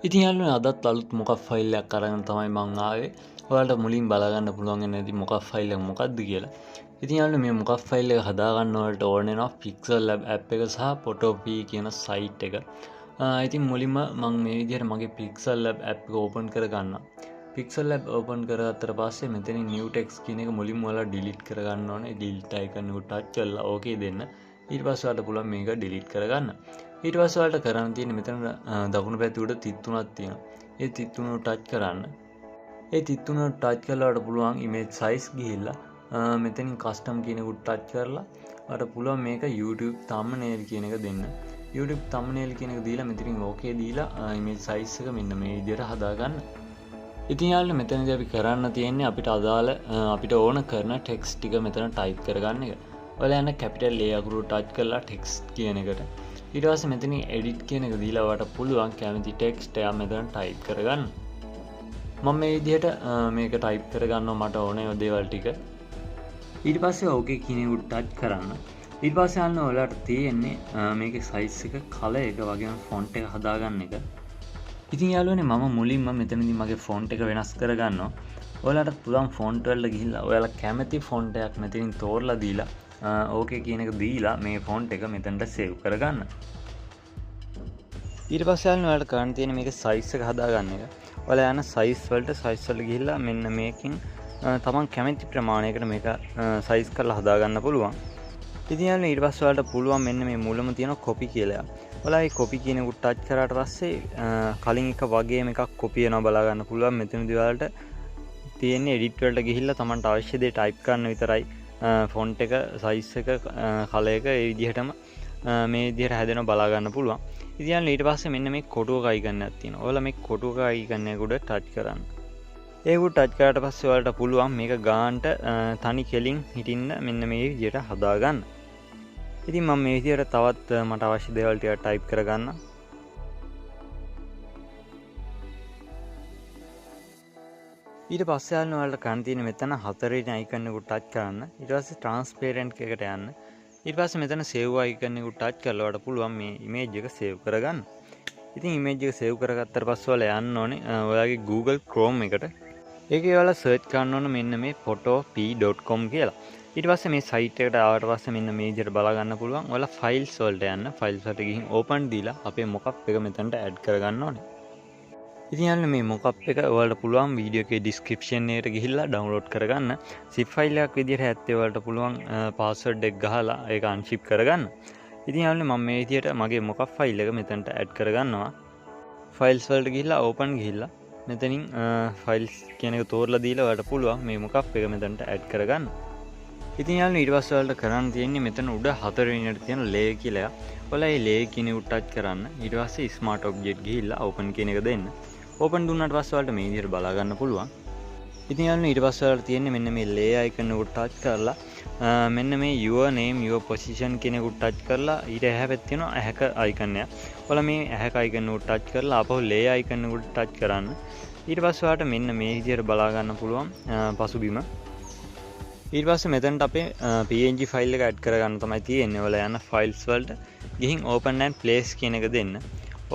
ඉතින් යාළුවනේ අදත් අලුත් මොකක් ෆයිල් එකක් අරගෙන තමයි මම ආවේ. ඔයාලට මුලින් බලා ගන්න පුළුවන් වෙන්නේ නැති මොකක් ෆයිල් එක මොකක්ද කියලා. ඉතින් යාළුවනේ මේ මොකක් ෆයිල් එක හදා ගන්න ඔයාලට ඕන වෙනවා Pixel Lab app එක සහ Photopea කියන site එක. ඉතින් මුලින්ම මම මේ විදිහට මගේ Pixel Lab app එක open කර ගන්නවා. Pixel Lab open කරගත්තට පස්සේ මෙතනින් new text කියන එක මුලින්ම ඔයාලා delete කර ගන්න ඕනේ. delete icon එක touch කරලා okay දෙන්න. ඊට පස්සේ ඔයාලට පුළුවන් මේක delete කරගන්න. ඊට පස්සේ ඔයාලට කරන්න තියෙන්නේ මෙතන දකුණු පැත්තේ උඩ තිත් තුනක් තියෙනවා. ඒ තිත් තුන ටච් කරන්න. ඒ තිත් තුන ටච් කරලා ඔයාලට පුළුවන් image size ගිහිල්ලා මෙතනින් custom කියන එකට ටච් කරලා ඔයාලට පුළුවන් මේක YouTube thumbnail කියන එක දෙන්න. YouTube thumbnail කියන එක දීලා මෙතනින් okay දීලා image size එක මෙන්න මේ විදිහට හදා ගන්න. ඉතින් යාළුවනේ මෙතනදී අපි කරන්න තියෙන්නේ අපිට අදාළ අපිට ඕන කරන text ටික මෙතන type කරගන්න එක. ඔයාලා යන capital A අකුරු ටච් කරලා text කියන එකට ඊට පස්සේ මෙතනින් edit කියන එක දීලා ඔයාලට පුළුවන් කැමති text එක මෙතන type කරගන්න. මම මේ විදිහට මේක type කරගන්නවා මට ඕනේ දේවල් ටික. ඊට පස්සේ okay කියන එක touch කරන්න. ඊට පස්සේ අන්න ඔයාලට තියෙන්නේ මේකේ size එක, color එක වගේම font එක හදාගන්න එක. ඉතින් යාළුවනේ මම මුලින්ම මෙතනදී මගේ font එක වෙනස් කරගන්නවා. ඔයාලට පුළුවන් font වලට ගිහිල්ලා ඔයාලා කැමති font එකක් මෙතනින් තෝරලා දීලා ඕකේ කියන එක දීලා මේ ෆොන්ට් එක මෙතනට සේව් කරගන්න. ඊට පස්සේ ඔයාලට කරන්න තියෙන්නේ මේකේ size එක හදාගන්න එක. ඔයාලා යන size වලට ගිහිල්ලා මෙන්න මේකෙන් තමන් කැමති ප්‍රමාණයකට මේක size කරලා හදාගන්න පුළුවන්. ඉතින් යාළුවනේ ඊට පස්සේ ඔයාලට පුළුවන් මෙන්න මේ මුලම තියෙන copy කියලා. ඔයාලා මේ copy කියන එකට ටච් කරාට පස්සේ කලින් එක වගේම එකක් copy වෙනවා බලා ගන්න පුළුවන්. මෙතනදී ඔයාලට තියෙන්නේ edit වලට ගිහිල්ලා තමන්ට අවශ්‍ය දේ type කරන්න විතරයි. ෆොන්ට් එක සයිස් එක කලර් එක ඒ විදිහටම මේ විදිහට හැදෙනවා බලා ගන්න පුළුවන්. ඉතින් ඊට පස්සේ මෙන්න මේ කොටුවක icon එකක් තියෙනවා. ඔයාලා මේ කොටුවක icon එක උඩ ටච් කරන්න. ඒක උඩ ටච් කරාට පස්සේ ඔයාලට පුළුවන් මේක ගානට තනි කෙලින් හිටින්න මෙන්න මේ විදිහට හදා ගන්න. ඉතින් මම මේ විදිහට තවත් මට අවශ්‍ය දේවල් ටික ටයිප් කරගන්නම්. ඊට පස්සේ ඔයාලට කරන්න තියෙන්නේ මෙතන හතරවෙනි icon එකට ටච් කරන්න. ඊට පස්සේ transparent එකට යන්න. ඊට පස්සේ මෙතන save icon එකට ටච් කරලා ඔයාලට පුළුවන් මේ image එක save කරගන්න. ඉතින් image එක save කරගත්තට පස්සේ ඔයාලා යන්න ඕනේ ඔයාගේ Google Chrome එකට. ඒකේ ඔයාලා search කරන්න ඕනේ මෙන්න මේ photopea.com කියලා. ඊට පස්සේ මේ site එකට ආවට පස්සේ මෙන්න මේ විදිහට බලා ගන්න පුළුවන්. ඔයාලා files වලට යන්න. files වලට ගිහින් open දීලා අපේ mockup එක මෙතනට add කරගන්න ඕනේ. ඉතින් යාළුවනේ මේ mockup එක ඔයාලට පුළුවන් වීඩියෝ එකේ description එකට ගිහිල්ලා download කරගන්න. zip file එකක් විදිහට ඇත්තේ ඔයාලට පුළුවන් password එක ගහලා ඒක unzip කරගන්න. ඉතින් යාළුවනේ මම මේ විදිහට මගේ mockup file එක මෙතනට add කරගන්නවා. files වලට ගිහිල්ලා open ගිහිල්ලා මෙතනින් files කියන එක තෝරලා දීලා ඔයාලට පුළුවන් මේ mockup එක මෙතනට add කරගන්න. ඉතින් යාළුවනේ ඊට පස්සේ ඔයාලට කරන්න තියෙන්නේ මෙතන උඩ හතරවෙනියට තියෙන layer කියලා එකක්. ඔයාලා මේ layer කියන එක touch කරන්න. ඊට පස්සේ smart object ගිහිල්ලා open කියන එක දෙන්න. open දුන්නාට පස්සේ ඔයාලට මේ විදිහට බලා ගන්න පුළුවන්. ඉතින් යාළුවනේ ඊට පස්සේ ඔයාලට තියෙන්නේ මෙන්න මේ layer icon එකට touch කරලා මෙන්න මේ your name your position කියන එකට touch කරලා ඊට එහා පැත්තේ තියෙනවා ඇහැක icon එක. ඔයාලා මේ ඇහැක icon එකට touch කරලා ආපහු layer icon එකට touch කරන්න. ඊට පස්සේ ඔයාලට මෙන්න මේ විදිහට බලා ගන්න පුළුවන් පසුබිම. ඊට පස්සේ මෙතනට අපේ png file එක add කරගන්න තමයි තියෙන්නේ. ඔයාලා යන files වලට ගිහින් open and place කියන එක දෙන්න.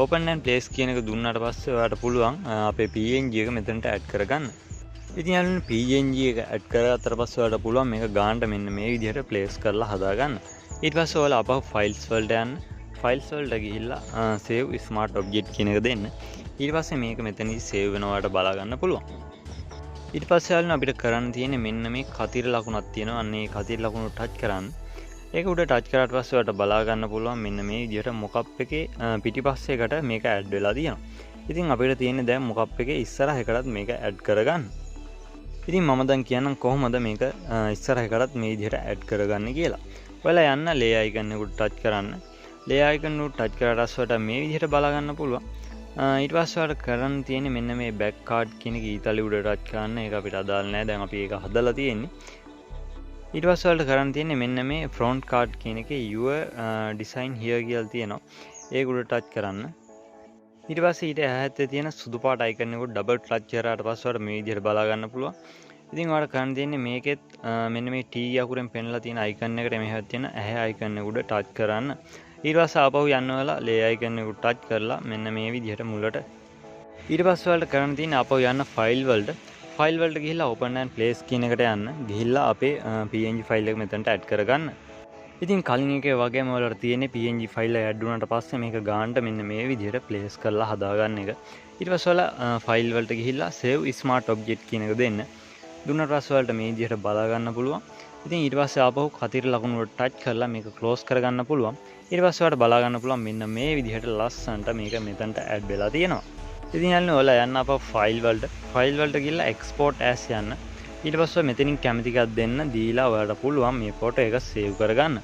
open and place කියන එක දුන්නාට පස්සේ ඔයාලට පුළුවන් අපේ png එක මෙතනට add කරගන්න. ඉතින් යාළුවනේ png එක add කරගත්තට පස්සේ ඔයාලට පුළුවන් මේක ගානට මෙන්න මේ විදිහට place කරලා හදාගන්න. ඊට පස්සේ ඔයාලා අපහු files වලට යන්න. files වලට ගිහිල්ලා save smart object කියන එක දෙන්න. ඊට පස්සේ මේක මෙතනදී save වෙනවාට බලා ගන්න පුළුවන්. ඊට පස්සේ යාළුවනේ අපිට කරන්න තියෙන්නේ මෙන්න මේ කතිර ලකුණක් තියෙනවා. අන්න ඒ කතිර ලකුණ touch කරන්න. ඒක උඩ ටච් කරාට පස්සේ ඔයාලට බලා ගන්න පුළුවන් මෙන්න මේ විදිහට mockup එකේ පිටිපස්සේකට මේක ඇඩ් වෙලා තියෙනවා. ඉතින් අපිට තියෙන්නේ දැන් mockup එකේ ඉස්සරහකටත් මේක ඇඩ් කරගන්න. ඉතින් මම දැන් කියන්නම් කොහොමද මේක ඉස්සරහකටත් මේ විදිහට ඇඩ් කරගන්නේ කියලා. ඔයාලා යන්න layer icon එකට ටච් කරන්න. layer icon එකට ටච් කරාට පස්සේ මේ විදිහට බලා ගන්න පුළුවන්. ඊට පස්සේ ඔයාලට කරන්න තියෙන්නේ මෙන්න මේ back card කියන එක ඊතලෙ උඩ ටච් කරන්න. ඒක අපිට අදාළ නැහැ. දැන් අපි ඒක හදලා තියෙන්නේ. ඊට පස්සේ ඔයාලට කරන්න තියෙන්නේ මෙන්න මේ front card කියන එකේ your design here කියලා තියෙනවා. ඒක උඩ ටච් කරන්න. ඊට පස්සේ ඊට ඇහැත්තේ තියෙන සුදු පාට icon එකට double ටච් කරාට පස්සේ ඔයාලට මේ විදිහට බලා ගන්න පුළුවන්. ඉතින් ඔයාලට කරන්න තියෙන්නේ මේකෙත් මෙන්න මේ T අකුරෙන් පෙන්ලා තියෙන icon එකට මෙහෙවත් තියෙන ඇහැ icon එක උඩ ටච් කරන්න. ඊට පස්සේ ආපහු යන්න වෙලා layer icon එකට ටච් කරලා මෙන්න මේ විදිහට මුලට ඊට පස්සේ ඔයාලට කරන්න තියෙන්නේ ආපහු යන්න ෆයිල් වලට ගිහිල්ලා open and place කියන එකට යන්න. ගිහිල්ලා අපේ png ෆයිල් එක මෙතනට add කරගන්න. ඉතින් කලින් එකේ වගේම ඔයාලට තියෙන්නේ png ෆයිල් එක add වුණාට පස්සේ මේක ගානට මෙන්න මේ විදිහට place කරලා හදාගන්න එක. ඊට පස්සේ ඔයාලා ෆයිල් වලට ගිහිල්ලා save smart object කියන එක දෙන්න. දුන්නාට පස්සේ ඔයාලට මේ විදිහට බලා ගන්න පුළුවන්. ඉතින් ඊට පස්සේ ආපහු කතිර ලකුණු වලට touch කරලා මේක close කරගන්න පුළුවන්. ඊට පස්සේ ඔයාලට බලා ගන්න පුළුවන් මෙන්න මේ විදිහට ලස්සනට මේක මෙතනට add වෙලා තියෙනවා. ඉතින් යාළුවෝ ඔයාලා යන්න ආපහු ෆයිල් වලට ගිහිල්ලා export as යන්න. ඊට පස්සේ මෙතනින් කැමති එකක් දෙන්න දීලා ඔයාලට පුළුවන් මේ ෆොටෝ එක save කරගන්න.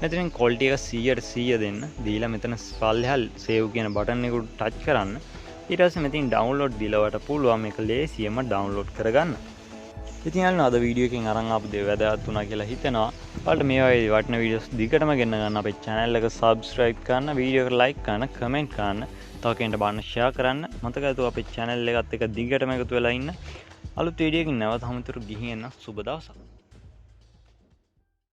මෙතනින් quality එක 100% දෙන්න. දීලා මෙතන පල්ලෙහා save කියන බටන් එකට touch කරන්න. ඊට පස්සේ මෙතනින් download දීලා ඔයාලට පුළුවන් මේක ලේසියෙන්ම download කරගන්න. ඉතින් යාළුවෝ අද වීඩියෝ එකෙන් අරන් ආපු දේ වැදගත් වුණා කියලා හිතෙනවා. ඔයාලට මේ වගේ වටිනා වීඩියෝස් දිගටම ගෙන්න ගන්න අපේ channel එක subscribe කරන්න, වීඩියෝ එක like කරන්න, comment කරන්න, තව කෙනෙක්ට බලන්න share කරන්න. මතක ඇතුව අපේ channel එකත් එක්ක දිගටම එකතු වෙලා ඉන්න. අලුත් වීඩියෝ එකකින් නැවත හමුතුරු ගිහින් එන්න සුබ දවසක්.